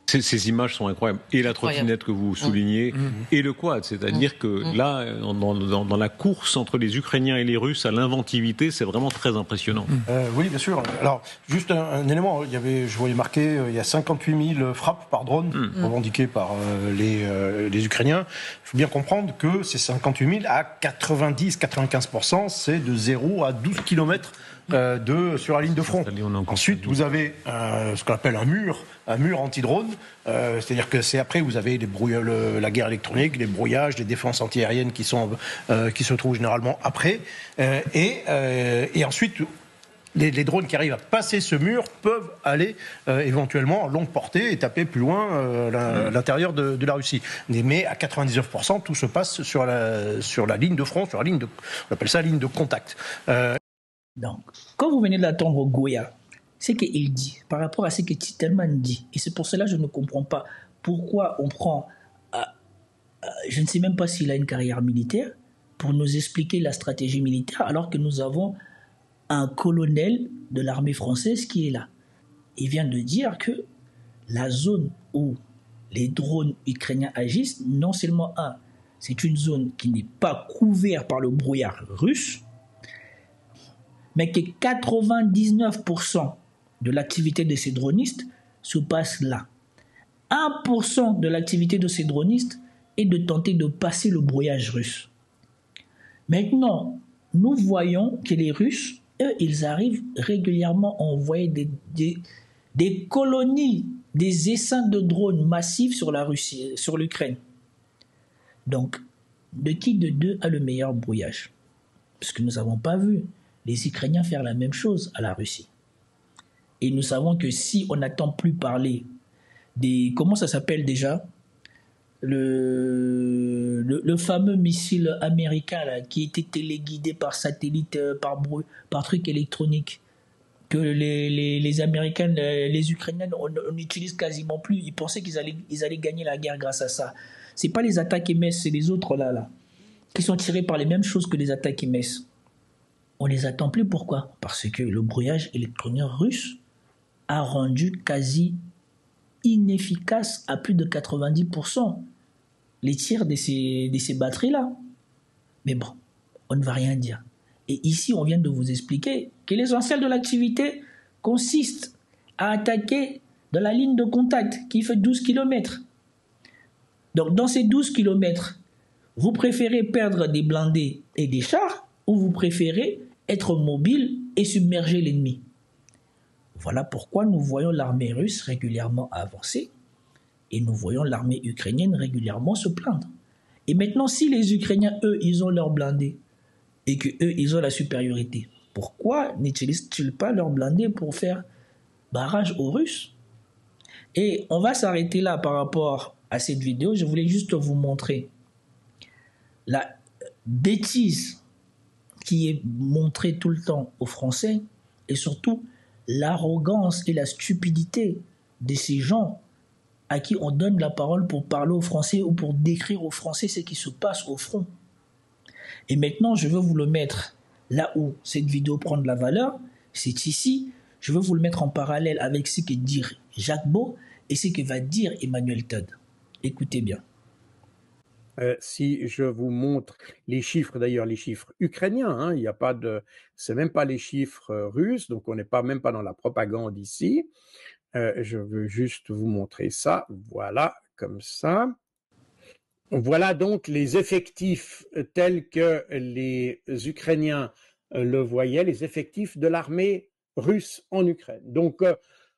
Ces images sont incroyables. Et la trottinette que vous soulignez, et le quad. C'est-à-dire que là, dans la course entre les Ukrainiens et les Russes à l'inventivité, c'est vraiment très impressionnant. Oui, bien sûr. Alors, juste un élément. Je voyais marqué, il y a 58 000 frappes par drone revendiquées par les Ukrainiens. Il faut bien comprendre que ces 58 000, à 90-95%, c'est de 0 à 12 kilomètres sur la ligne de front. Ensuite, vous avez ce qu'on appelle un mur anti-drone, c'est-à-dire que c'est après vous avez la guerre électronique, les brouillages, les défenses antiaériennes qui se trouvent généralement après, et ensuite les drones qui arrivent à passer ce mur peuvent aller éventuellement en longue portée et taper plus loin l'intérieur de la Russie. Mais à 99%, tout se passe sur la ligne de front, on appelle ça ligne de contact. Donc, quand vous venez d'attendre Goya, c'est qu'il dit, par rapport à ce que Titelman dit, et c'est pour cela que je ne comprends pas pourquoi on prend, je ne sais même pas s'il a une carrière militaire, pour nous expliquer la stratégie militaire, alors que nous avons un colonel de l'armée française qui est là. Il vient de dire que la zone où les drones ukrainiens agissent, non seulement c'est une zone qui n'est pas couverte par le brouillard russe, mais que 99% de l'activité de ces dronistes se passe là. 1% de l'activité de ces dronistes est de tenter de passer le brouillage russe. Maintenant, nous voyons que les Russes, eux, ils arrivent régulièrement à envoyer des colonies, des essaims de drones massifs sur la Russie, sur l'Ukraine. Donc, de qui de deux a le meilleur brouillage? Parce que nous n'avons pas vu les Ukrainiens faire la même chose à la Russie. Et nous savons que si on n'entend plus parler comment ça s'appelle déjà, le fameux missile américain là, qui était téléguidé par satellite, par truc électronique, que les Américains, les Ukrainiens, on n'utilise quasiment plus. Ils pensaient qu'ils allaient gagner la guerre grâce à ça. C'est pas les attaques MS, c'est les autres là, qui sont tirés par les mêmes choses que les attaques MS. On les attend plus, pourquoi? Parce que le brouillage électronique russe a rendu quasi inefficace à plus de 90% les tirs de ces batteries-là. Mais bon, on ne va rien dire. Et ici, on vient de vous expliquer que l'essentiel de l'activité consiste à attaquer dans la ligne de contact qui fait 12 km. Donc, dans ces 12 km, vous préférez perdre des blindés et des chars ou vous préférez être mobile et submerger l'ennemi? Voilà pourquoi nous voyons l'armée russe régulièrement avancer et nous voyons l'armée ukrainienne régulièrement se plaindre. Et maintenant, si les Ukrainiens, eux, ils ont leurs blindés et qu'eux, ils ont la supériorité, pourquoi n'utilisent-ils pas leurs blindés pour faire barrage aux Russes? Et on va s'arrêter là par rapport à cette vidéo. Je voulais juste vous montrer la bêtise qui est montrée tout le temps aux Français et surtout l'arrogance et la stupidité de ces gens à qui on donne la parole pour parler aux Français ou pour décrire aux Français ce qui se passe au front. Et maintenant, je veux vous le mettre là où cette vidéo prend de la valeur, c'est ici. Je veux vous le mettre en parallèle avec ce que dit Jacques Beau et ce que va dire Emmanuel Todd. Écoutez bien. Si je vous montre les chiffres, d'ailleurs les chiffres ukrainiens, il y a pas c'est même pas les chiffres russes, donc on n'est pas même pas dans la propagande ici. Je veux juste vous montrer ça, voilà, comme ça. Voilà donc les effectifs tels que les Ukrainiens le voyaient, les effectifs de l'armée russe en Ukraine. Donc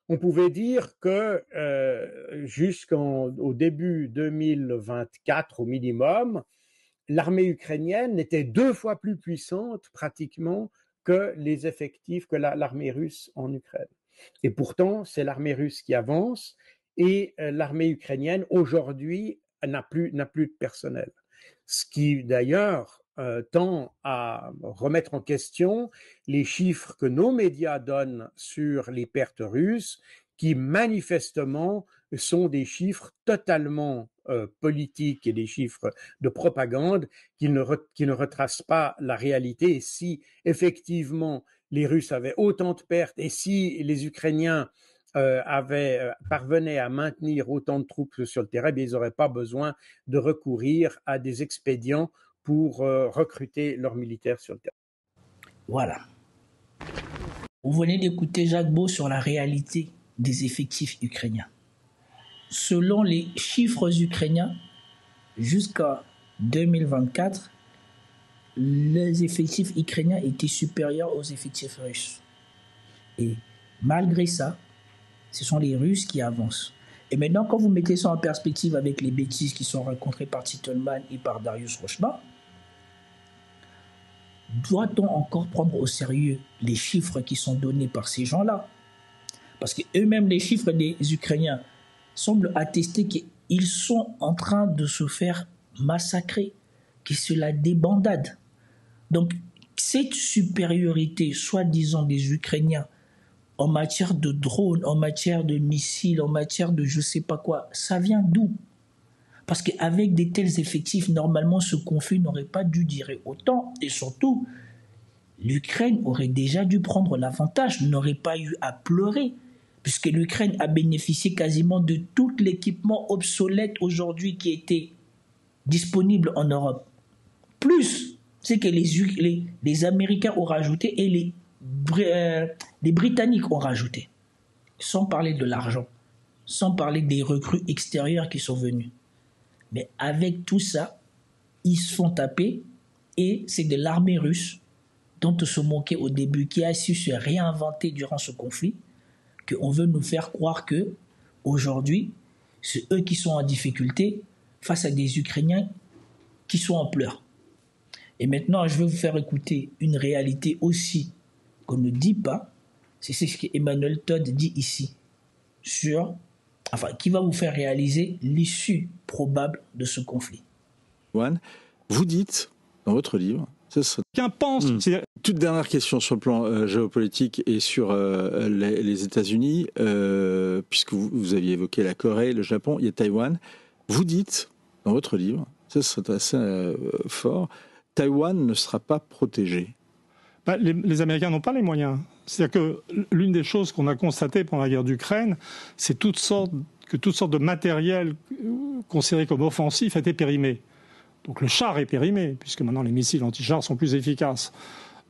on pouvait dire que jusqu'au début 2024 au minimum, l'armée ukrainienne était 2 fois plus puissante pratiquement que les effectifs que l'armée russe en Ukraine. Et pourtant, c'est l'armée russe qui avance et l'armée ukrainienne aujourd'hui n'a plus de personnel. Ce qui d'ailleurs tend à remettre en question les chiffres que nos médias donnent sur les pertes russes, qui manifestement sont des chiffres totalement politiques et des chiffres de propagande qui ne retracent pas la réalité. Et si effectivement les Russes avaient autant de pertes et si les Ukrainiens parvenaient à maintenir autant de troupes sur le terrain, ils n'auraient pas besoin de recourir à des expédients pour recruter leurs militaires sur le terrain. Voilà. Vous venez d'écouter Jacques Beau sur la réalité des effectifs ukrainiens. Selon les chiffres ukrainiens, jusqu'à 2024, les effectifs ukrainiens étaient supérieurs aux effectifs russes. Et malgré ça, ce sont les Russes qui avancent. Et maintenant, quand vous mettez ça en perspective avec les bêtises qui sont racontées par Titelman et par Darius Rochman, doit-on encore prendre au sérieux les chiffres qui sont donnés par ces gens-là? Parce qu'eux-mêmes, les chiffres des Ukrainiens semblent attester qu'ils sont en train de se faire massacrer, que c'est la débandade. Donc, cette supériorité, soi-disant, des Ukrainiens en matière de drones, en matière de missiles, en matière de je ne sais pas quoi, ça vient d'où? Parce qu'avec des tels effectifs, normalement, ce conflit n'aurait pas dû durer autant. Et surtout, l'Ukraine aurait déjà dû prendre l'avantage, n'aurait pas eu à pleurer, puisque l'Ukraine a bénéficié quasiment de tout l'équipement obsolète aujourd'hui qui était disponible en Europe. Plus, c'est que les Américains ont rajouté et les Britanniques ont rajouté. Sans parler de l'argent, sans parler des recrues extérieures qui sont venues. Mais avec tout ça, ils se font taper et c'est de l'armée russe dont on se moquait au début, qui a su se réinventer durant ce conflit, qu'on veut nous faire croire que aujourd'hui, c'est eux qui sont en difficulté face à des Ukrainiens qui sont en pleurs. Et maintenant, je vais vous faire écouter une réalité aussi qu'on ne dit pas, c'est ce qu'Emmanuel Todd dit ici, qui va vous faire réaliser l'issue probable de ce conflit. Vous dites, dans votre livre, qu'un pense. Toute dernière question sur le plan géopolitique et sur les États-Unis, puisque vous aviez évoqué la Corée, le Japon, il y a Taïwan. Vous dites, dans votre livre, ça serait assez fort, Taïwan ne sera pas protégé. Les Américains n'ont pas les moyens. C'est-à-dire que l'une des choses qu'on a constatées pendant la guerre d'Ukraine, c'est que toutes sortes de matériel considéré comme offensif a été périmé. Donc le char est périmé, puisque maintenant les missiles anti-chars sont plus efficaces.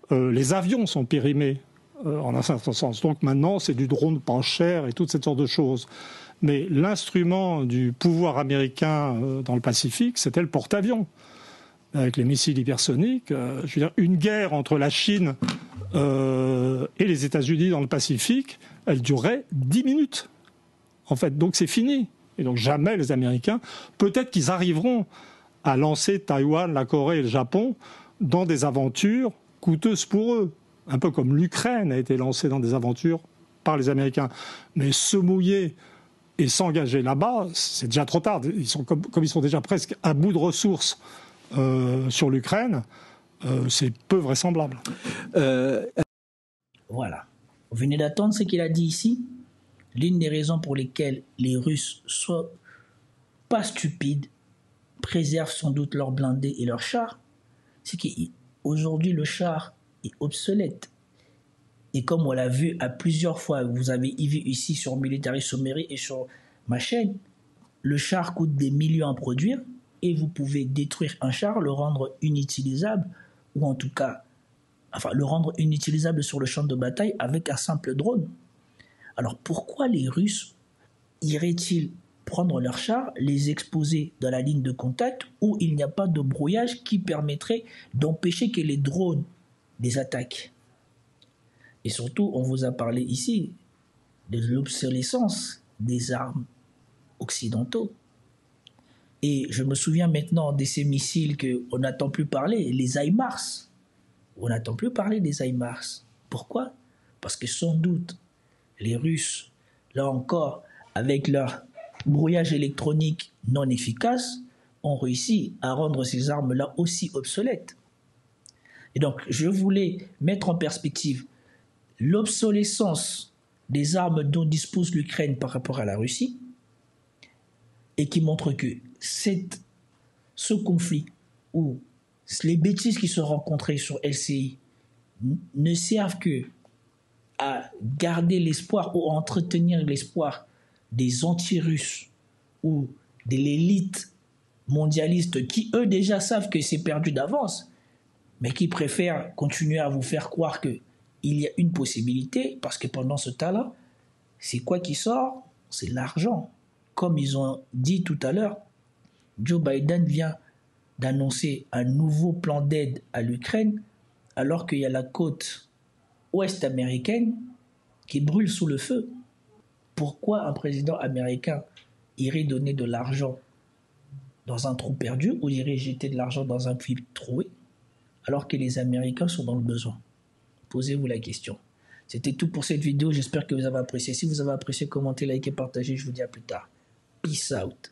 Les avions sont périmés, en un certain sens. Donc maintenant, c'est du drone pas cher et toutes ces sortes de choses. Mais l'instrument du pouvoir américain dans le Pacifique, c'était le porte-avions. Avec les missiles hypersoniques, je veux dire, une guerre entre la Chine et les États-Unis dans le Pacifique, elle durait 10 minutes. En fait, donc c'est fini. Et donc jamais les Américains, peut-être qu'ils arriveront à lancer Taïwan, la Corée et le Japon dans des aventures coûteuses pour eux. Un peu comme l'Ukraine a été lancée dans des aventures par les Américains. Mais se mouiller et s'engager là-bas, c'est déjà trop tard. Ils sont comme ils sont déjà presque à bout de ressources sur l'Ukraine, c'est peu vraisemblable. Voilà. Vous venez d'entendre ce qu'il a dit ici. L'une des raisons pour lesquelles les Russes sont pas stupides, préservent sans doute leurs blindés et leurs chars, c'est qu'aujourd'hui le char est obsolète. Et comme on l'a vu à plusieurs fois, vous avez vu ici sur Military Summary et sur ma chaîne, le char coûte des millions à produire et vous pouvez détruire un char, le rendre inutilisable, ou en tout cas, le rendre inutilisable sur le champ de bataille avec un simple drone. Alors pourquoi les Russes iraient-ils prendre leurs chars, les exposer dans la ligne de contact où il n'y a pas de brouillage qui permettrait d'empêcher que les drones les attaquent? Et surtout, on vous a parlé ici de l'obsolescence des armes occidentaux. Et je me souviens maintenant de ces missiles qu'on n'entend plus parler, les HIMARS. On n'entend plus parler des HIMARS. Pourquoi? Parce que sans doute, les Russes, là encore, avec leur brouillage électronique non efficace, ont réussi à rendre ces armes-là aussi obsolètes. Et donc, je voulais mettre en perspective l'obsolescence des armes dont dispose l'Ukraine par rapport à la Russie, et qui montre que ce conflit où les bêtises qui sont rencontrées sur LCI ne servent que à garder l'espoir ou à entretenir l'espoir des anti-russes ou de l'élite mondialiste qui, eux, déjà savent que c'est perdu d'avance, mais qui préfèrent continuer à vous faire croire qu'il y a une possibilité, parce que pendant ce temps-là, c'est quoi qui sort? C'est l'argent. Comme ils ont dit tout à l'heure, Joe Biden vient d'annoncer un nouveau plan d'aide à l'Ukraine, alors qu'il y a la côte ouest américaine qui brûle sous le feu. Pourquoi un président américain irait donner de l'argent dans un trou perdu ou irait jeter de l'argent dans un puits troué alors que les Américains sont dans le besoin? Posez-vous la question. C'était tout pour cette vidéo. J'espère que vous avez apprécié. Si vous avez apprécié, commentez, likez, partagez. Je vous dis à plus tard. Peace out.